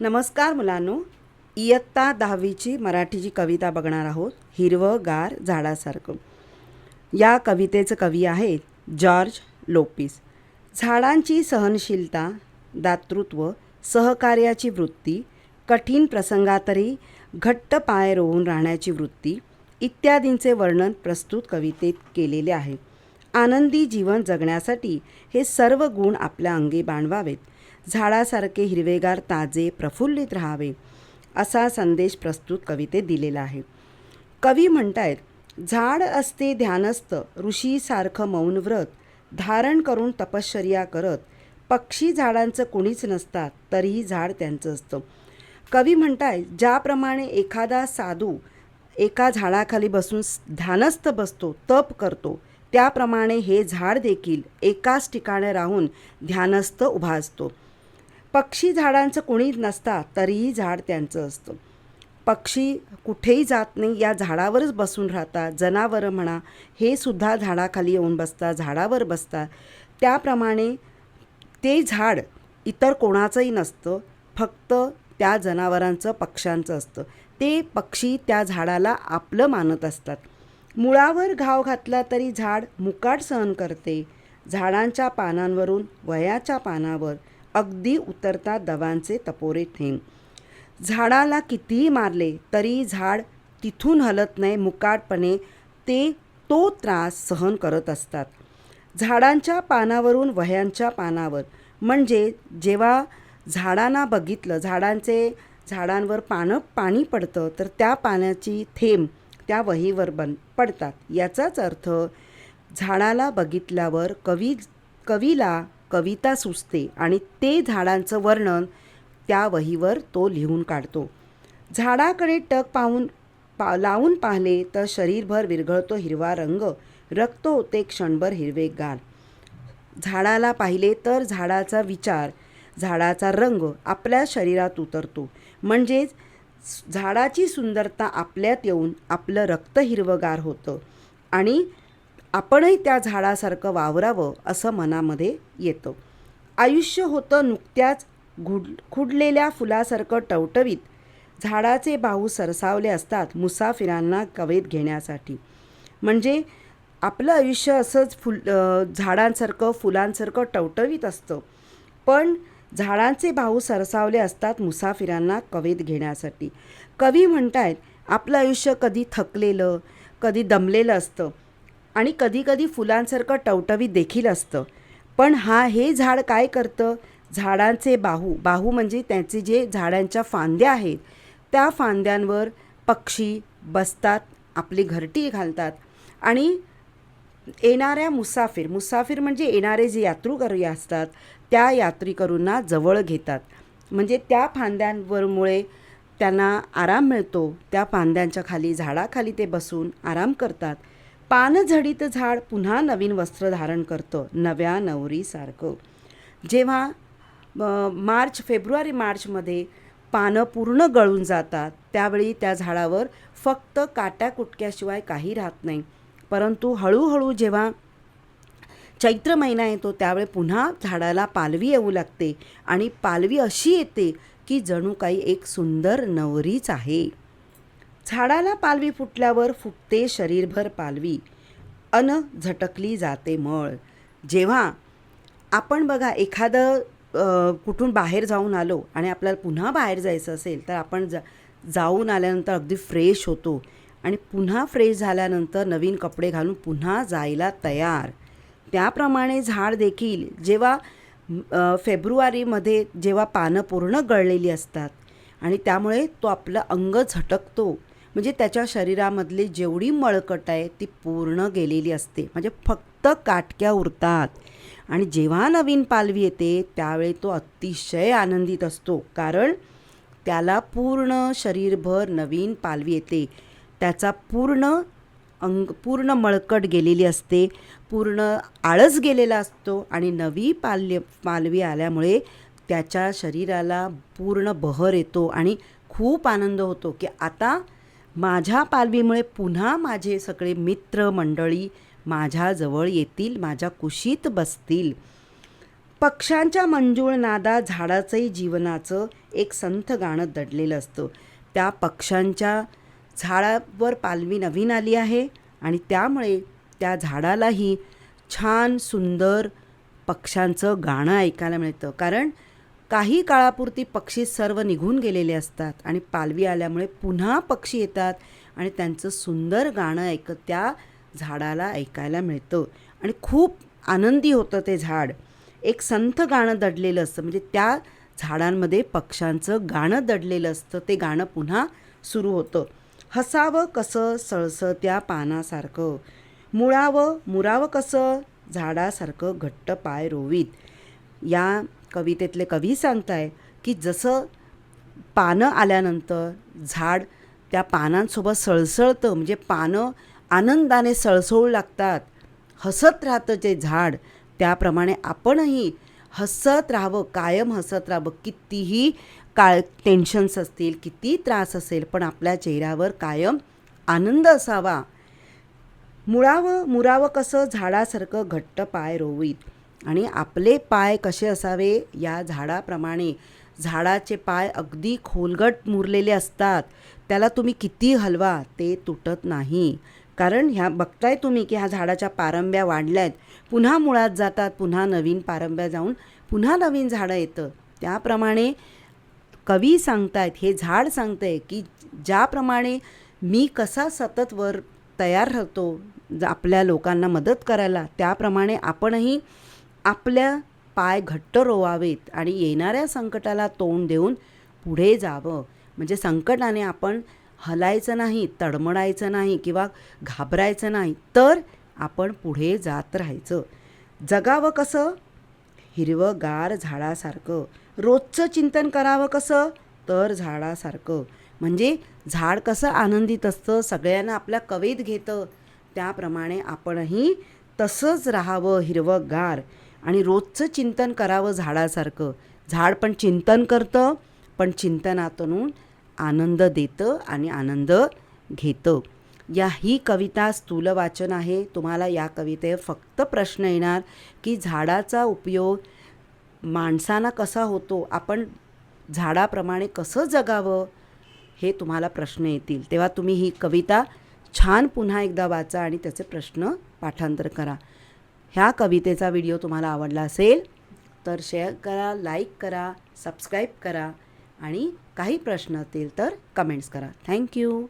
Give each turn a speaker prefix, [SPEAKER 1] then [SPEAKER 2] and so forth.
[SPEAKER 1] नमस्कार मुलांनो, इयत्ता 10वीची मराठीची कविता बघणार आहोत. हिरवंगार झाडासारखं. या कवितेचे कवी आहेत जॉर्ज लोपिस. झाडांची सहनशीलता, दातृत्व, सहकार्याची वृत्ती, कठीण प्रसंगातही घट्ट पाय रोवून राहण्याची वृत्ती इत्यादींचे वर्णन प्रस्तुत कवितेत केलेले आहे. आनंदी जीवन जगण्यासाठी हे सर्व गुण आपल्या अंगी बाणवावेत. झाडासारखे हिरवेगार, ताजे, प्रफुल्लित राहावे असा संदेश प्रस्तुत कवितेत दिलेला आहे. कवी म्हणतायत, झाड असते ध्यानस्थ, ऋषीसारखं मौन व्रत धारण करून तपश्चर्या करत, पक्षी झाडांचं कुणीच नसतात तरीही झाड त्यांचं असतं. कवी म्हणतायत, ज्याप्रमाणे एखादा साधू एका झाडाखाली बसून ध्यानस्थ बसतो, तप करतो, त्याप्रमाणे हे झाड देखील एकाच ठिकाणी राहून ध्यानस्थ उभा असतो. पक्षी झाडांचं कुणी नसतात तरीही झाड त्यांचं असतं. पक्षी कुठेही जात नाही, या झाडावरच बसून राहतात. जनावरं म्हणा, हे सुद्धा झाडाखाली येऊन बसतात, झाडावर बसतात. त्याप्रमाणे ते झाड इतर कोणाचंही नसतं, फक्त त्या जनावरांचं, पक्ष्यांचं असतं. ते पक्षी त्या झाडाला आपलं मानत असतात. मुळावर घाव घातला तरी झाड मुकाट सहन करते. झाडांच्या पानांवरून वयाच्या पानावर अगदी उतरतात दवांचे तपोरे थेंब. झाडाला कितीही मारले तरी झाड तिथून हलत नाही. मुकाटपणे तो त्रास सहन करत असतात. झाडांच्या पानावरून वह्यांच्या पानावर, म्हणजे जेव्हा झाडांना बघितलं, झाडांवर पाणी पडतं, तर त्या पाण्याची थेंब त्या वहीवर पडतात. याचाच अर्थ झाडाला बघितल्यावर कवीला कविता सुचते आणि ते झाडांचं वर्णन त्या वहीवर तो लिहून काढतो. झाडाकडे टक लावून पाहिले तर शरीरभर विरघळतो हिरवा रंग, रक्त होते क्षणभर हिरवेगार. झाडाला पाहिले तर झाडाचा विचार, झाडाचा रंग आपल्या शरीरात उतरतो. म्हणजेच झाडाची सुंदरता आपल्यात येऊन आपलं रक्त हिरवंगार होतं आणि आपणही त्या झाडासारखं वावरावं असं मनामध्ये येतं. आयुष्य होतं नुकत्याच खुडलेल्या फुलासारखं टवटवीत. झाडाचे बाहू सरसावले असतात मुसाफिरांना कवेत घेण्यासाठी. म्हणजे आपलं आयुष्य असंच झाडांसारखं, फुलांसारखं टवटवीत असतं, पण झाडांचे बाहू सरसावले असतात मुसाफिरांना कवेत घेण्यासाठी. कवी म्हणतायत, आपलं आयुष्य कधी थकलेलं, कधी दमलेलं असतं आणि कधीकधी फुलांसारखं टवटवीत देखील असतं. पण हे झाड काय करतं? झाडांचे बाहू म्हणजे त्यांचे जे झाडांच्या फांद्या आहेत, त्या फांद्यांवर पक्षी बसतात, आपली घरटी घालतात आणि येणाऱ्या मुसाफिर म्हणजे येणारे जे यात्रेकरू असतात, त्या यात्रेकरूंना जवळ घेतात. म्हणजे त्या फांद्यांवरमुळे त्यांना आराम मिळतो. त्या फांद्यांच्या खाली, झाडाखाली ते बसून आराम करतात. पानझडीत झाड पुन्हा नवीन वस्त्र धारण करतं, नव्या नवरीसारखं. जेव्हा फेब्रुवारी मार्चमध्ये पानं पूर्ण गळून जातात, त्यावेळी त्या झाडावर फक्त काट्याकुटक्याशिवाय काही राहत नाही. परंतु हळूहळू जेव्हा चैत्र महिना येतो, त्यावेळी पुन्हा झाडाला पालवी येऊ लागते आणि पालवी अशी येते की जणू काही एक सुंदर नवरीच आहे. झाडाला पालवी फुटल्यावर फुटते शरीरभर पालवी, झटकली जाते मळ. जेव्हा आपण बघा, एखादं कुठून बाहेर जाऊन आलो आणि आपल्याला पुन्हा बाहेर जायचं असेल, तर आपण जाऊन आल्यानंतर अगदी फ्रेश होतो आणि पुन्हा फ्रेश झाल्यानंतर नवीन कपडे घालून पुन्हा जायला तयार. त्याप्रमाणे झाड देखील जेव्हा फेब्रुवारीमध्ये जेव्हा पानं पूर्ण गळलेली असतात आणि त्यामुळे तो आपलं अंग झटकतो, म्हणजे त्याच्या शरीरामधली जेवढी मळकट आहे ती पूर्ण गेलेली असते, म्हणजे फक्त काटक्या उरतात. आणि जेव्हा नवीन पालवी येते त्यावेळी तो अतिशय आनंदित असतो, कारण त्याला पूर्ण शरीरभर नवीन पालवी येते. त्याचा पूर्ण मळकट गेलेली असते, पूर्ण आळस गेलेला असतो आणि नवी पालवी आल्यामुळे त्याच्या शरीराला पूर्ण बहर येतो आणि खूप आनंद होतो की आता माझ्या पालवीमुळे पुन्हा माझे सगळे मित्र मंडळी माझ्याजवळ येतील, माझ्या कुशीत बसतील. पक्ष्यांच्या मंजूळ नादा झाडाचंही जीवनाचं एक संथ गाणं दडलेलं असतं. त्या पक्ष्यांच्या झाडावर पालवी नवीन आली आहे आणि त्यामुळे त्या झाडालाही छान सुंदर पक्ष्यांचं गाणं ऐकायला मिळतं. कारण काही काळापुरती पक्षी सर्व निघून गेलेले असतात आणि पालवी आल्यामुळे पुन्हा पक्षी येतात आणि त्यांचं सुंदर गाणं ऐकत त्या झाडाला ऐकायला मिळतं आणि खूप आनंदी होतं ते झाड. एक संथ गाणं दडलेलं असतं, म्हणजे त्या झाडांमध्ये पक्ष्यांचं गाणं दडलेलं असतं. ते गाणं पुन्हा सुरू होतं. हसावं कसं सळसळत्या पानासारखं, मुरावं कसं झाडासारखं घट्ट पाय रोवीत. या कवितेतले कवी सांगताय की जसं पानं आल्यानंतर झाड त्या पानांसोबत सळसळतं, म्हणजे पानं आनंदाने सळसळू लागतात, हसत राहतं जे झाड, त्याप्रमाणे आपणही हसत राहावं, कायम हसत राहावं. कितीही टेन्शन्स असतील, किती त्रास असेल, पण आपल्या चेहऱ्यावर कायम आनंद असावा. मुरावं कसं झाडासारखं घट्ट पाय रोवीत. आणि आपले पाय कसे असावे या झाडाप्रमाणे. झाडाचे पाय अगदी खोलगट मुरलेले असतात, त्याला तुम्ही किती हलवा ते तुटत नाही. कारण ह्या बघताय तुम्ही की ह्या झाडाच्या पारंब्या वाढल्या आहेत, पुन्हा मुळात जातात, पुन्हा नवीन पारंब्या जाऊन पुन्हा नवीन झाडं येतं. त्याप्रमाणे कवी सांगतायत, हे झाड सांगतंय की ज्याप्रमाणे मी कसा सतत वर तयार राहतो आपल्या लोकांना मदत करायला, त्याप्रमाणे आपणही आपल्या पाय घट्ट रोवावेत आणि येणाऱ्या संकटाला तोंड देऊन पुढे जावं. म्हणजे संकटाने आपण हलायचं नाही, तडमडायचं नाही किंवा घाबरायचं नाही, तर आपण पुढे जात राहायचं. जगावं कसं हिरवंगार झाडासारखं, रोजचं चिंतन करावं कसं तर झाडासारखं. म्हणजे झाड कसं आनंदित असतं, सगळ्यांना आपल्या कवेत घेतं, त्याप्रमाणे आपणही तसंच राहावं हिरवंगार आणि रोजचं चिंतन करावं झाडासारखं. झाड पण चिंतन करतं, पण चिंतनातून आनंद देतं आणि आनंद घेतं. ही कविता स्थूल वाचन आहे. तुम्हाला या कवितेवर फक्त प्रश्न येणार की झाडाचा उपयोग माणसांना कसा होतो, आपण झाडाप्रमाणे कसं जगावं, हे तुम्हाला प्रश्न येतील. तेव्हा तुम्ही ही कविता छान पुन्हा एकदा वाचा आणि त्याचे प्रश्न पाठांतर करा. ह्या कवितेचा व्हिडिओ तुम्हाला आवडला असेल तर शेअर करा, लाईक करा, सबस्क्राईब करा आणि काही प्रश्न असतील तर कमेंट्स करा. थँक्यू.